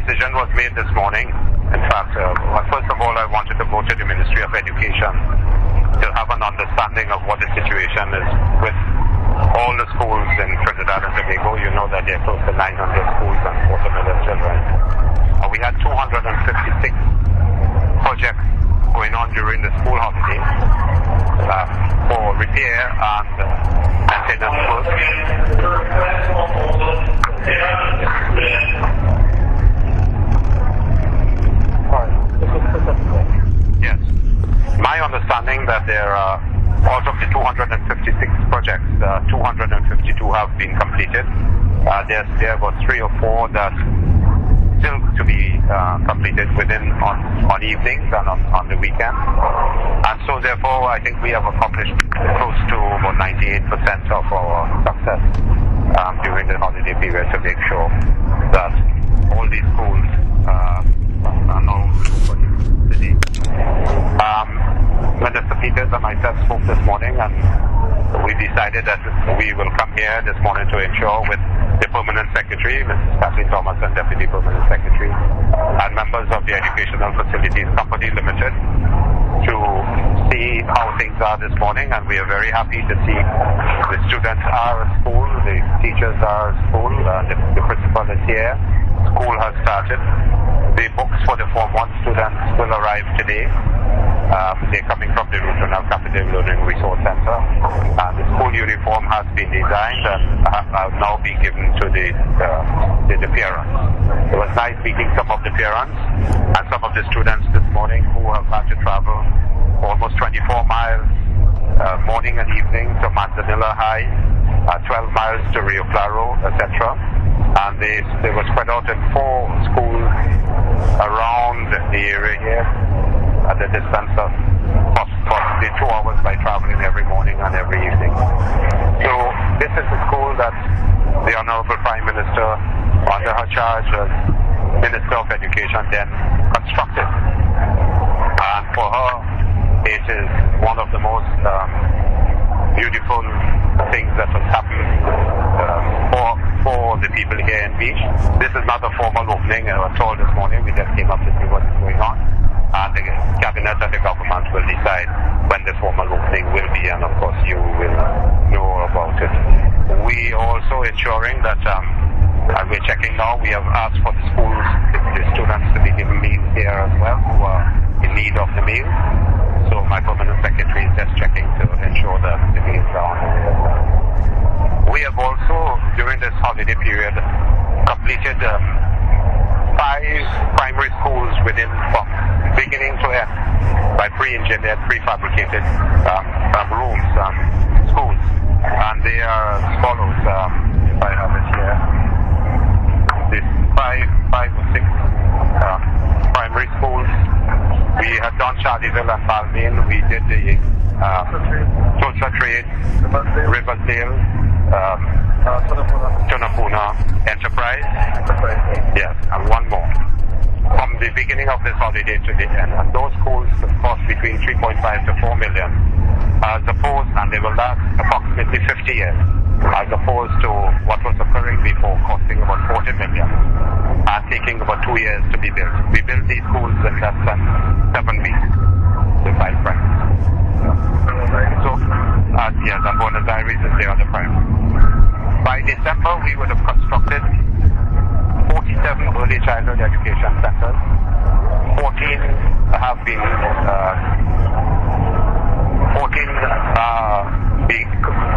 decision was made this morning. In fact, first of all, I wanted to go to the Ministry of Education to have an understanding of what the situation is with all the schools in Trinidad and Tobago. You know that there are close to 900 schools and 4 million children. We had 256 projects going on during the school holiday for repair and maintenance work. Yes. My understanding that there are, out of the 256 projects, 252 have been completed. There were 3 or 4 that still to be completed on evenings and on the weekend. And so therefore I think we have accomplished close to about 98% of our success during the holiday period to make sure that all these schools are now open today. Minister Peters and myself spoke this morning, and we decided that we will come here this morning to ensure with the Permanent Secretary, Mrs. Kathleen Thomas, and Deputy Permanent Secretary, and members of the Educational Facilities Company Limited to see how things are this morning. And we are very happy to see the students are at school, the teachers are at school, the principal is here, school has started. The books for the Form 1 students will arrive today. They're coming from the Regional Capital Learning Resource Center. The school uniform has been designed and has now been given to the parents. It was nice meeting some of the parents and some of the students this morning who have had to travel almost 24 miles morning and evening to Manzanilla High, 12 miles to Rio Claro, etc. And they were spread out in 4 schools around the area here at the distance of possibly 2 hours by traveling every morning and every evening. So this is the school that the Honourable Prime Minister, under her charge as Minister of Education, then constructed. And for her, it is one of the most beautiful things that has happened for the people here in Beach. This is not a formal opening. I was told this morning, we just came up to see what is going on. And the Cabinet and the government will decide when the formal opening will be, and of course you will know about it. We also ensuring that, and we're checking now, we have asked for the schools, the students to be given meals here as well, who are in need of the meals. So my permanent secretary is just checking to ensure that the meals are on the way as well. We have also, during this holiday period, completed 5 primary schools within, from beginning to end, by pre-engineered, prefabricated rooms, schools. And they are as follows, if I have it here. These 5 or 6 primary schools. We had done Charleville and Balmain. We did the Tulsa Trade, Riversdale, Tunapuna Enterprise. Yes, and one more. From the beginning of this holiday to the end. And those schools cost between 3.5 to 4 million, as opposed, and they will last approximately 50 years, as opposed to what was occurring before, costing about 40 million and taking about 2 years to be built. We built these schools in less than 7 weeks, the 5 primaries. So, yes, and Buenos Aires is the other primary. By December, we would have constructed 47 early childhood education centers. 14 have been, 14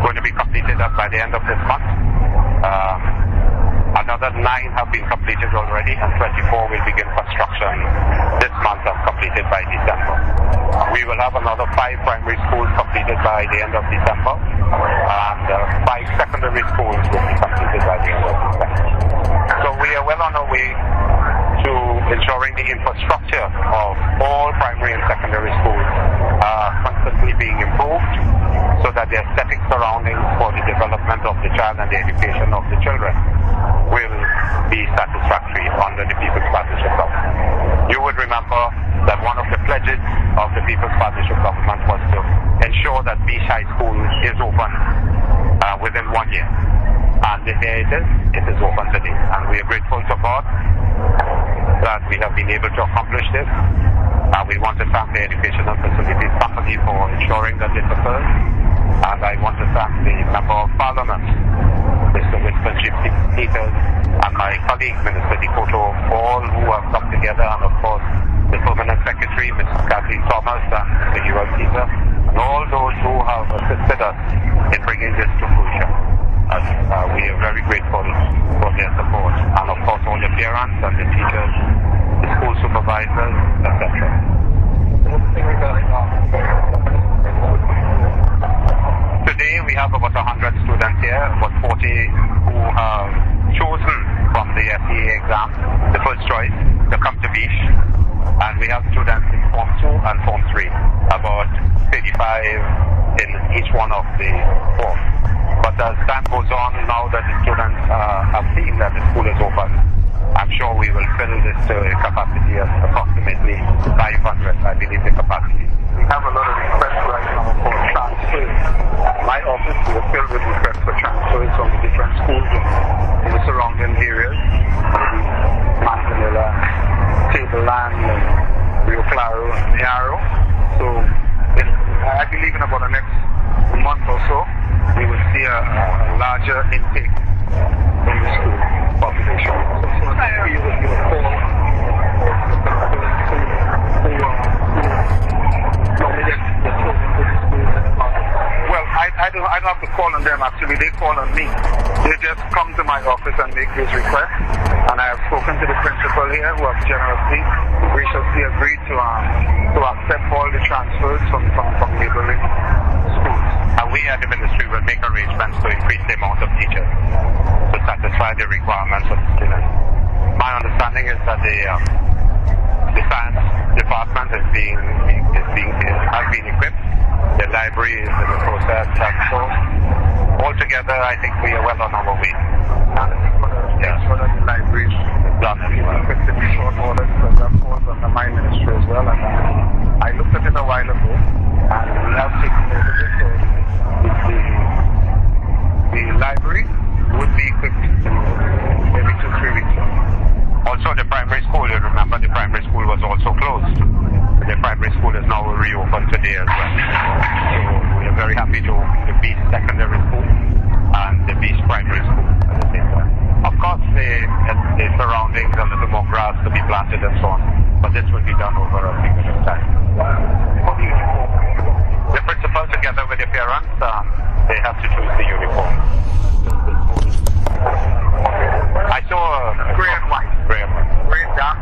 going to be completed by the end of this month. Another 9 have been completed already, and 24 will begin construction this month and completed by December. We will have another 5 primary schools completed by the end of December, and 5 secondary schools will be completed by the end of December. So we are well on our way to ensuring the infrastructure of all primary and secondary schools are constantly being improved, so that the aesthetic surroundings for the development of the child and the education of the children will be satisfactory under the People's Partnership Government. You would remember that one of the pledges of the People's Partnership Government was to ensure that Beach High School is open within 1 year. And here it is. It is open today. And we are grateful to God that we have been able to accomplish this. And we want to thank the Educational Facilities Company for ensuring that this occurs. And I want to thank the Member of Parliament, Mr. Winston Peters, and my colleague, Minister Dikoto, all who have come together, and of course, the Permanent Secretary, Mrs. Kathleen Thomas, and Mr. U.L. Caesar, and all those who have assisted us in bringing this to fruition. We are very grateful for their support, and of course, all the parents and the teachers, the school supervisors, etc. Today we have about 100 students here, about 40 who have chosen from the SEA exam, the first choice, to come to Beach. And we have students in Form 2 and Form 3, about 35 in each one of the forms. But as time goes on, now that the students have seen that the school is open, I'm sure we will fill this to a capacity of approximately 500, I believe the capacity. We have a lot of requests right now for transfers. My office is filled with requests for transfers from the different schools in the surrounding areas, Manzanilla, Tableland, Rio Claro, and Niaro. So I believe in about the next month or so, we will see a larger intake in the school population. So we will give a call I don't have to call on them, actually. They call on me. They just come to my office and make this request. And I have spoken to the principal here, who have graciously agreed to accept all the transfers from neighboring schools. And we at the ministry will make arrangements to increase the amount of teachers to satisfy the requirements of the students. My understanding is that the science department has been equipped. The library is in the process, and so altogether I think we are well on our way. For the library is done equipped in short order, because that falls under my ministry as well. And I looked at it a while ago, and we have taken note of it. So the library would be equipped every 2-3 weeks. Also, the primary school, you remember the primary school was also closed. The primary school is now reopened today as well. So we are very happy to the Beach Secondary School and the Beach Primary School at the same time. Of course, the surroundings, a little more grass to be planted and so on, but this will be done over a period of time. The principal, together with the parents, they have to choose the uniform. I saw gray and white. Gray, dark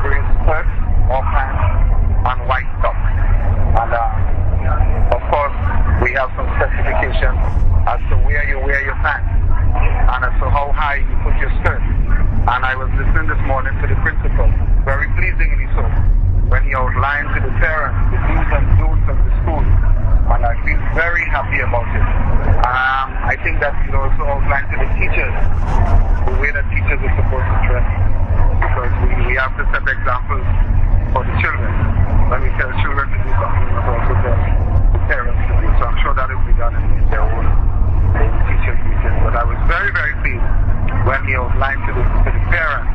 gray skirt, or pants, and white top. And of course, we have some specifications as to where you wear your pants and as to how high you put your skirt. And I was listening this morning to the principal, very pleasingly so, when he outlined to the parents the do's and don'ts of the school. And I feel very happy about it. I think that he also outlined to the teachers the way that teachers are supposed to dress, because we have to set examples for the children. When we tell children to do something, we must also tell the parents to do. So I'm sure that will be done in their own teachers' meetings. But I was very, very pleased when he outlined to the parents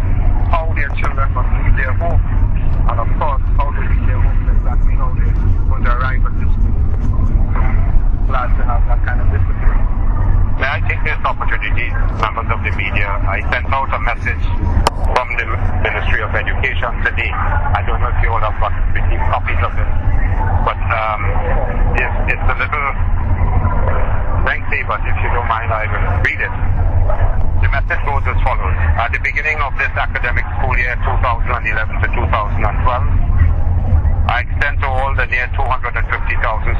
how their children must leave their home, and of course how they leave their homes, exactly how they would arrive at the school. Glad to have that kind of discipline. May I take this opportunity, members of the media? I sent out a message from the Ministry of Education today. I don't know if you all have received copies of it, but it's a little lengthy, but if you don't mind, I will read it. The message goes as follows. At the beginning of this academic school year 2011 to 2012, I extend to all the near 250,000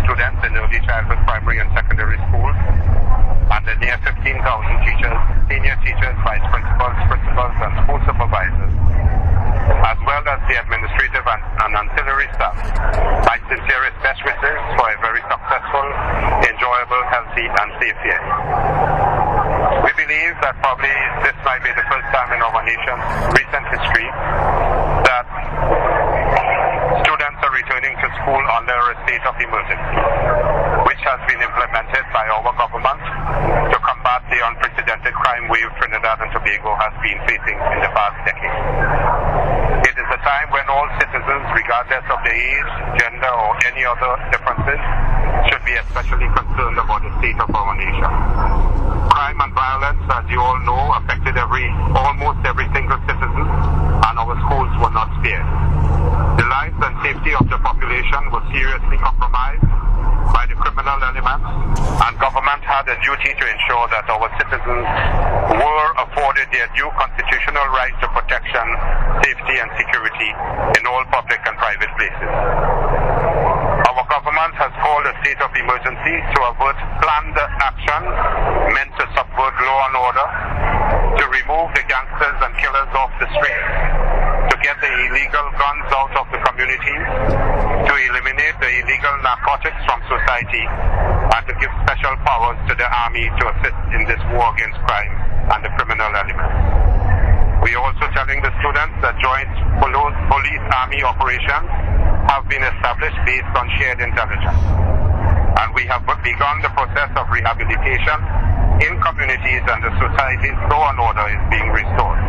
students in early childhood, primary and secondary schools, and the near 15,000 teachers, senior teachers, vice principals, principals, and school supervisors, as well as the administrative and ancillary staff, my sincerest best wishes for a very successful, enjoyable, healthy, and safe year. We believe that probably this might be the first time in our nation's recent history that students are returning to school under a state of emergency, which has been implemented by our government to combat combat the unprecedented crime wave Trinidad and Tobago has been facing in the past decade. It is a time when all citizens, regardless of their age, gender, or any other differences, should be especially concerned about the state of our nation. Crime and violence, as you all know, affected almost every single citizen, and our schools were not spared. The lives and safety of the population were seriously compromised by the criminal elements, and government had a duty to ensure that our citizens were afforded their due constitutional right to protection, safety and security in all public and private places. Our government has called a state of emergency to avert planned action meant to subvert law and order, to remove the gangsters and killers off the streets, to get the illegal guns out of the community, to eliminate the illegal narcotics from society, and to give special powers to the army to assist in this war against crime and the criminal elements. We are also telling the students that joint police-army operations have been established based on shared intelligence. And we have begun the process of rehabilitation in communities, and the society's law and order is being restored.